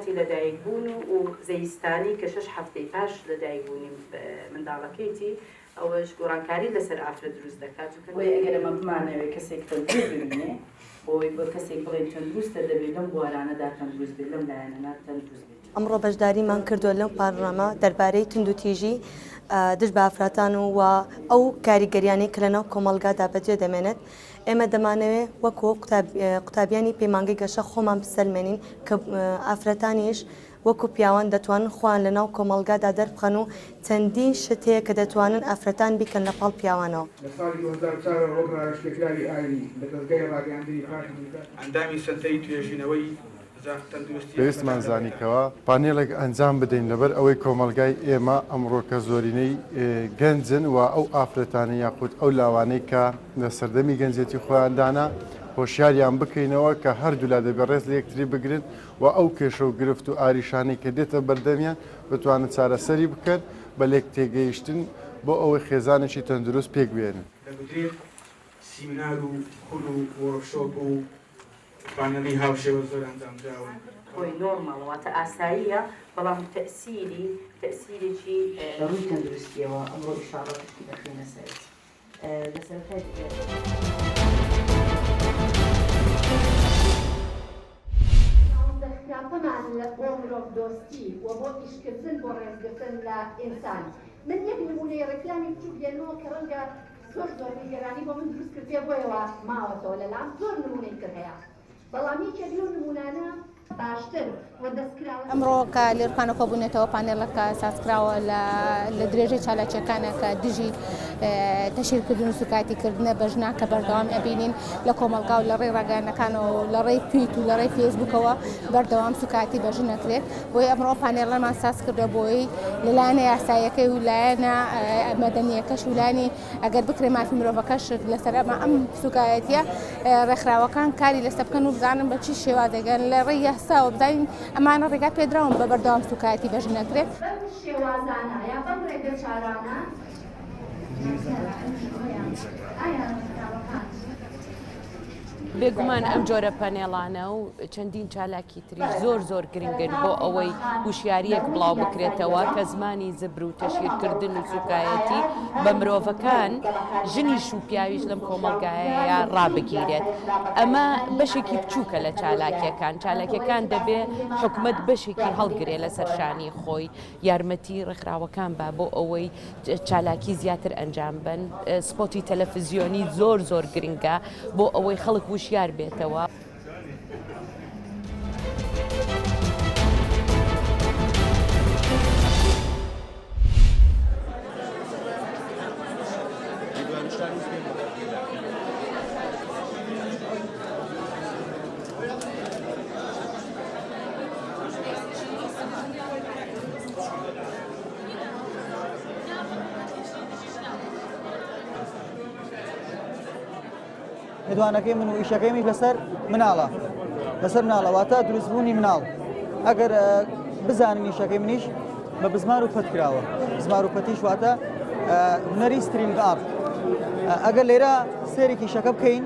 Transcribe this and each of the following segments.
کاتی لەدایکبوون و زەیستانی کە 6 هەفتەی پاش لەدایکبوونی منداڵەکەیتی ئەوەش گۆڕانکاری لەسەر ئافرەت دروست دەکات و ئەگەر ئەمە بمانەوێت کەسێک تەندروست ببینێ بۆی بۆ کەسێک بڵێن تەندروستە دەبێت لەم بوارانەدا تەندروست بێت لەم لایەنەدا تەندروست بێت. ئەمڕۆ بەشداریمان کردووە لەم پارلەمە دەربارەی تند و تیژی دژ بە ئافرەتان و ئەو کاریگەریانەی کە لەناو کۆمەڵگادا بەجێ دەمێنێت ئێمە دەمانەوێت وەکو قوتابیانی پەیمانگەی گەشە خۆمان بسەلمێنین کە ئافرەتانیش وەکو پیاوان دەتوانن خۆیان لەناو کۆمەڵگادا دەربخەن و چەندین شتەیە کە دەتوانن ئافرەتان بیکەن لەپاڵ پیاوانەوە. لە ساڵی 2004 ڕۆژنامەشتێکراوی ئاینی لە دەستگای ڕاگەیاندنی ئەندامی سەرەتایی توێژینەوەی پێویستمان زانیکەوە پانێڵێک ئەنجام بدەین لەبەر ئەوەی کۆمەلگای ئێمە ئەمڕۆ کە زۆرینەی گەنجن و ئەو ئافرەتانە یاخود ئەو لاوانەی کە لە سەردەمی گەنجێتی خۆیاندانا هۆشیاریان بکەینەوە کە هەردوو لا دەبێت ڕێز لە یەکتری بگرن و ئەو کێشە و گرفت و ئاریشانەی کە دێتە بەردەمیان بتوانن چارەسەری بکەن بە لێک تێگەیشتن بۆ ئەوەی خێزانێکی تەندروست پێک بێنن. سیمینار و کول و وەرکشۆپ و پانەڵی هاوشێوە زۆر ئەنجامدراون. خۆی نۆرماڵەواتە ئاساییە بەڵام تەئسیرێکی ڕووی تەندروستیەوە ئەمڕۆ ئینشاڵڵا پشتی دەخینە سەر لەسەرەتای خراپەمان بۆ مرۆڤ دۆستی و بۆ ئیشکردن بۆ ڕێزگرتن لە ئینسان. من یەک نمونەی ڕێکلامی بچوو بێنەوە کە ڕەنگە زۆر نیگەرانی بۆ من دروست کردێ بۆیەوە ماوەتەوە لەلام زۆر نمونەی کرد هەیە بەڵام یەکێک لەو نمونانە باشتر ئەمڕۆ کە لێرخانە کۆبوونێتەوە پانێڵەکە سازکراوە لە درێژەی چالاکیەکانە کە دژی تەشیرکردن و سوکاتیکردنە بەژنا کە بەردەوام ئەبینین لە کۆمەلگا و لە ڕێی ڕاگەیاندنەکانەوە و لە ڕێی تویت و لە ڕێی فێسبووکەوە بەردەوام سوکاتی بەژن نەکرێت بۆی ئەمڕۆ پانێڵەمان ساز کردە بۆی لەلایەنە یاساییەکەی و لایەنە مەدەنیەکەش و لایەنی ئەگەر بکرێ مافی مرۆڤەکەش لەسەر ئەم سوکایەتیە ڕێکخراوەکان کاری لەسەر بکەن و بزانن بە چی شێوازەگەن لە ڕێی یاساوە بزانین ئەمانە ڕێگا پێدراون بە بەردەوام سوکایەتی بەژن نەکرێت. بەم شێوازانە یا بەم ڕێگە چارانە بێگومان ئەم جۆرە پەنێڵانە و چەندین چالاکی تریش زۆر گرنگن بۆ ئەوەی وشیاریەک بڵاو بکرێتەوە کە زمانی زبر و تەشیرکردن و سوکایەتی بە مرۆڤەکان ژنیش و پیاویش لەم کۆمەلگایە ڕابگیرێت. ئەمە بەشێکی بچووکە لە چالاکیەکان دەبێ حکومەت بەشێکی هەڵگرێ لە سەرشانی خۆی یارمەتی ڕێکخراوەکان با بۆ ئەوەی چالاکی زیاتر ئەنجام بن. سپۆتی تەلەڤیزیۆنی زۆر گرنگە بۆ ئەوەی خەڵک وشیار بێتەوە. میدوانەکەی من و ئیشەکەیمی لەسەر مناڵەواتە دروستبوونی مناڵ ئەگەر بزانن ئیشەکەی منیش بە بزمار و پەت کراوە بزمار و پەتیش واتە هونەری سترینگ ئارت. ئەگەر لێرە سێرێکی ئیشەکە بکەین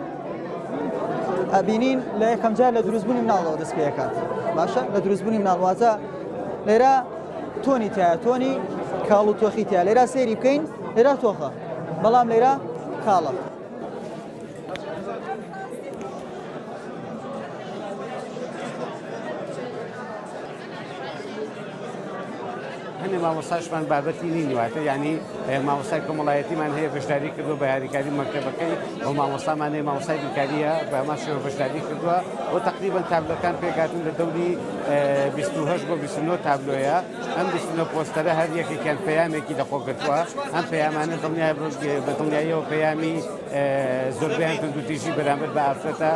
ئەبینین لە یەکەم جار لە دروستبوونی مناڵەوە دەست پێ دەکات. باشە لە دروستبوونی مناڵواتە لێرە تۆنی تایە تۆنی کاڵ و تۆخی تایە لێرە سێری بکەین لێرە تۆخە بەڵام لێرە کاڵە. هەنێ مامۆستاشمان بابەتی نینیواتە یعنی مامۆستای کۆمەڵایەتیمان هەیە بەشداری کردو بە یاریکاری مەکتەبەکەی ئەو مامۆستامان هەیە مامۆستای بیرکاریە بە ئەمە شێوە بەشداری کردووە و تقریباً تابلۆکان پێکاتون لە دەوری 28 بۆ 29 تابلۆیە. ئەم 29 پۆستەرە هەر یەکێکیان پەیامێکی دەخۆگرتووە. ئەم پەیامانە دڵنیای بە دڵنیاییەوە پەیامی زۆربیان تند و تیژی بەرامبەر بە ئافرەتە